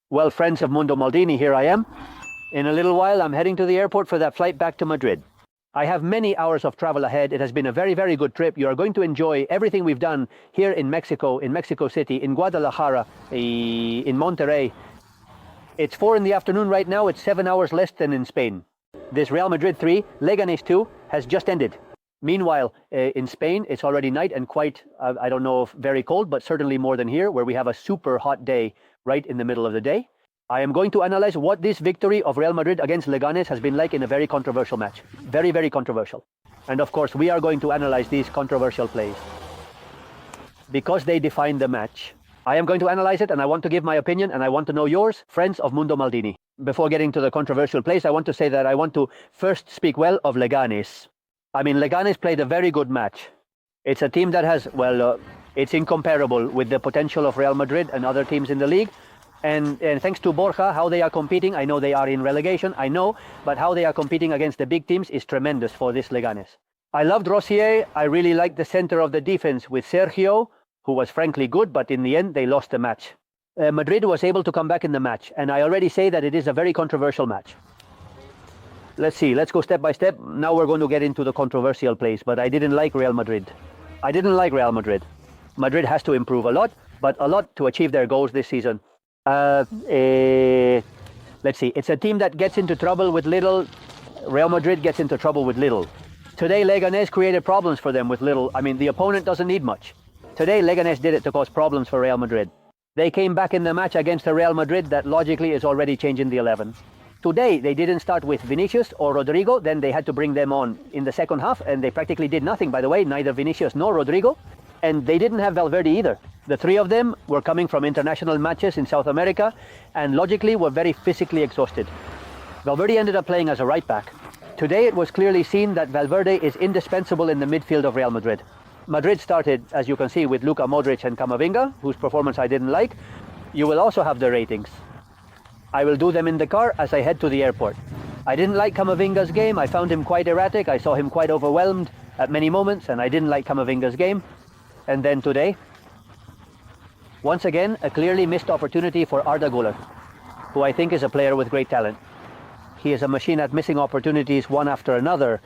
Well, friends of Mundo Maldini, here I am. In a little while, I'm heading to the airport for that flight back to Madrid. I have many hours of travel ahead. It has been a very, very good trip. You are going to enjoy everything we've done here in Mexico City, in Guadalajara, in Monterrey. It's 4 in the afternoon right now. It's 7 hours less than in Spain. This Real Madrid 3, Leganés 2 has just ended. Meanwhile, in Spain, it's already night and quite, I don't know if very cold, but certainly more than here, where we have a super hot day right in the middle of the day. I am going to analyze what this victory of Real Madrid against Leganés has been like in a very controversial match. Very, very controversial. And of course, we are going to analyze these controversial plays because they define the match. I am going to analyze it, and I want to give my opinion, and I want to know yours, friends of Mundo Maldini. Before getting to the controversial plays, I want to say that I want to first speak well of Leganés. I mean, Leganés played a very good match. It's a team that has, it's incomparable with the potential of Real Madrid and other teams in the league. And thanks to Borja, how they are competing, I know they are in relegation, I know, but how they are competing against the big teams is tremendous for this Leganés. I loved Rossier. I really liked the center of the defense with Sergio, who was frankly good, but in the end, they lost the match. Madrid was able to come back in the match, and I already say that it is a very controversial match. Let's see, let's go step by step. Now we're going to get into the controversial plays, but I didn't like Real Madrid. I didn't like Real Madrid. Madrid has to improve a lot, but a lot to achieve their goals this season. Let's see, it's a team that gets into trouble with little. Real Madrid gets into trouble with little. Today, Leganés created problems for them with little. I mean, the opponent doesn't need much. Today, Leganés did it to cause problems for Real Madrid. They came back in the match against a Real Madrid that logically is already changing the 11. Today, they didn't start with Vinícius or Rodrigo, then they had to bring them on in the second half, and they practically did nothing, by the way, neither Vinícius nor Rodrigo, and they didn't have Valverde either. The three of them were coming from international matches in South America, and logically were very physically exhausted. Valverde ended up playing as a right back. Today, it was clearly seen that Valverde is indispensable in the midfield of Real Madrid. Madrid started, as you can see, with Luka Modric and Camavinga, whose performance I didn't like. You will also have the ratings. I will do them in the car as I head to the airport. I didn't like Camavinga's game. I found him quite erratic. I saw him quite overwhelmed at many moments, and I didn't like Camavinga's game. And then today, once again, a clearly missed opportunity for Arda Güler, who I think is a player with great talent. He is a machine at missing opportunities one after another.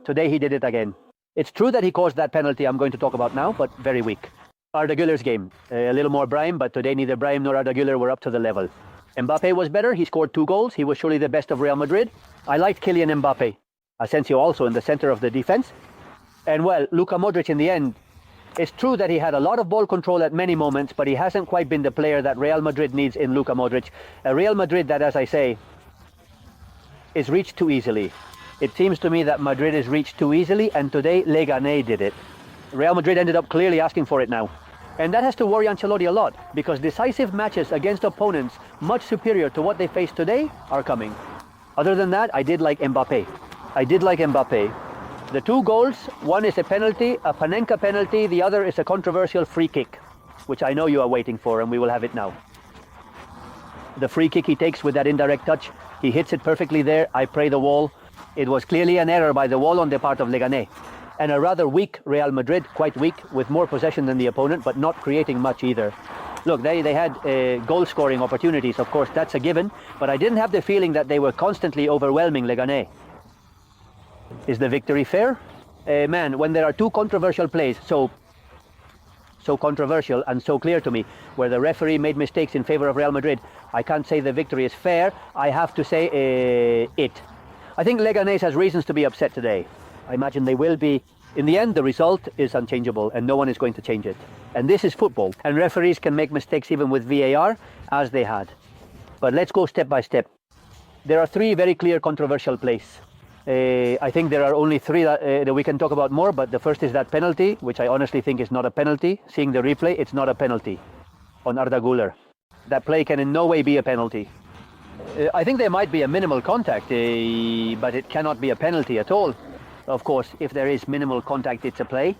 Today he did it again. It's true that he caused that penalty I'm going to talk about now, but very weak. Arda Güler's game, a little more Brahim, but today neither Brahim nor Arda Güler were up to the level. Mbappe was better. He scored 2 goals. He was surely the best of Real Madrid. I liked Kylian Mbappe. Asensio also in the center of the defense. And well, Luka Modric in the end, it's true that he had a lot of ball control at many moments, but he hasn't quite been the player that Real Madrid needs in Luka Modric. A Real Madrid that, as I say, is reached too easily. It seems to me that Madrid is reached too easily, and today Leganés did it. Real Madrid ended up clearly asking for it now. And that has to worry Ancelotti a lot, because decisive matches against opponents much superior to what they faced today are coming. Other than that, I did like Mbappe. The 2 goals, one is a penalty, a Panenka penalty, the other is a controversial free kick, which I know you are waiting for, and we will have it now. The free kick he takes with that indirect touch, he hits it perfectly there. I pray the wall. It was clearly an error by the wall on the part of Leganés. And a rather weak Real Madrid, quite weak, with more possession than the opponent, but not creating much either. Look, they had goal-scoring opportunities, of course, that's a given, but I didn't have the feeling that they were constantly overwhelming Leganés. Is the victory fair? Man, when there are 2 controversial plays, so controversial and so clear to me, where the referee made mistakes in favor of Real Madrid, I can't say the victory is fair. I have to say it. I think Leganés has reasons to be upset today. I imagine they will be. In the end, the result is unchangeable, and no one is going to change it. And this is football, and referees can make mistakes even with VAR, as they had. But let's go step by step. There are 3 very clear controversial plays. I think there are only 3 that we can talk about more, but the first is that penalty, which I honestly think is not a penalty. Seeing the replay, it's not a penalty on Arda Güler. That play can in no way be a penalty. I think there might be a minimal contact, but it cannot be a penalty at all. Of course, if there is minimal contact, it's a play.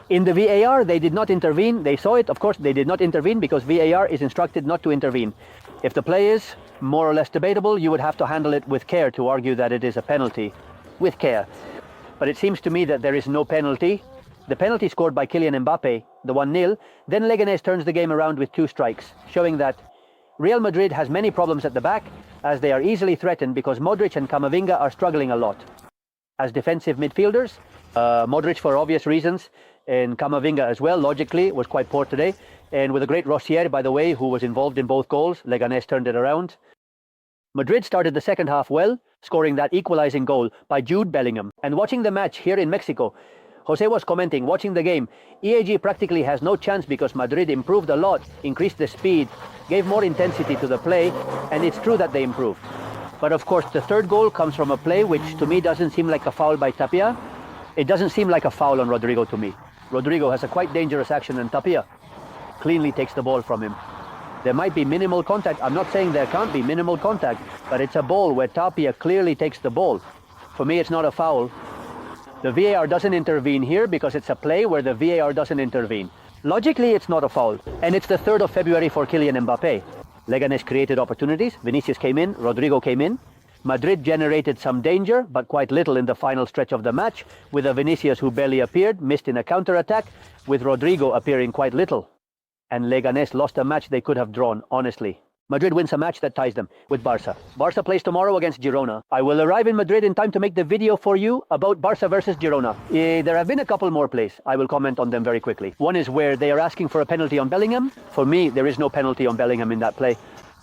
In the VAR, they did not intervene. They saw it. Of course, they did not intervene because VAR is instructed not to intervene. If the play is more or less debatable, you would have to handle it with care to argue that it is a penalty. With care. But it seems to me that there is no penalty. The penalty scored by Kylian Mbappe, the 1-0, then Leganés turns the game around with 2 strikes, showing that Real Madrid has many problems at the back, as they are easily threatened because Modric and Camavinga are struggling a lot. As defensive midfielders, Modric for obvious reasons, and Camavinga as well, logically, was quite poor today. And with a great Rossier, by the way, who was involved in both goals, Leganés turned it around. Madrid started the second half well, scoring that equalizing goal by Jude Bellingham. And watching the match here in Mexico, Jose was commenting, watching the game, EAG practically has no chance because Madrid improved a lot, increased the speed, gave more intensity to the play, and it's true that they improved. But of course, the third goal comes from a play which to me doesn't seem like a foul by Tابia. It doesn't seem like a foul on Rodrigo to me. Rodrigo has a quite dangerous action and Tابia cleanly takes the ball from him. There might be minimal contact. I'm not saying there can't be minimal contact, but it's a ball where Tابia clearly takes the ball. For me, it's not a foul. The VAR doesn't intervene here because it's a play where the VAR doesn't intervene. Logically, it's not a foul. And it's the 3rd of February for Kylian Mbappé. Leganés created opportunities. Vinicius came in. Rodrigo came in. Madrid generated some danger, but quite little in the final stretch of the match, with a Vinicius who barely appeared, missed in a counter-attack, with Rodrigo appearing quite little. And Leganés lost a match they could have drawn, honestly. Madrid wins a match that ties them with Barca. Barca plays tomorrow against Girona. I will arrive in Madrid in time to make the video for you about Barca versus Girona. There have been a couple more plays. I will comment on them very quickly. One is where they are asking for a penalty on Bellingham. For me, there is no penalty on Bellingham in that play.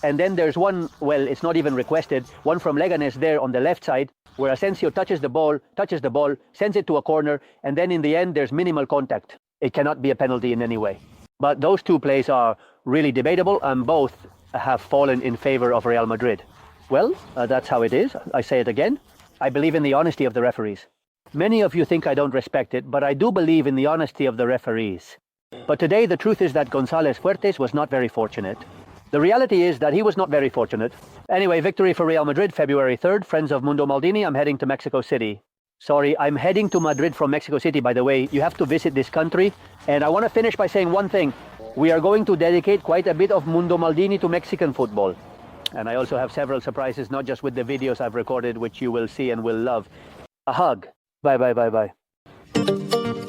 And then there's one, well, it's not even requested, one from Leganés there on the left side, where Asensio touches the ball, sends it to a corner, and then in the end, there's minimal contact. It cannot be a penalty in any way. But those two plays are really debatable, and both have fallen in favor of Real Madrid. Well, that's how it is. I say it again. I believe in the honesty of the referees. Many of you think I don't respect it, but I do believe in the honesty of the referees. But today, the truth is that González Fuertes was not very fortunate. The reality is that he was not very fortunate. Anyway, victory for Real Madrid, February 3rd. Friends of Mundo Maldini, I'm heading to Mexico City. Sorry, I'm heading to Madrid from Mexico City, by the way. You have to visit this country. And I want to finish by saying one thing. We are going to dedicate quite a bit of Mundo Maldini to Mexican football. And I also have several surprises, not just with the videos I've recorded, which you will see and will love. A hug. Bye, bye, bye, bye.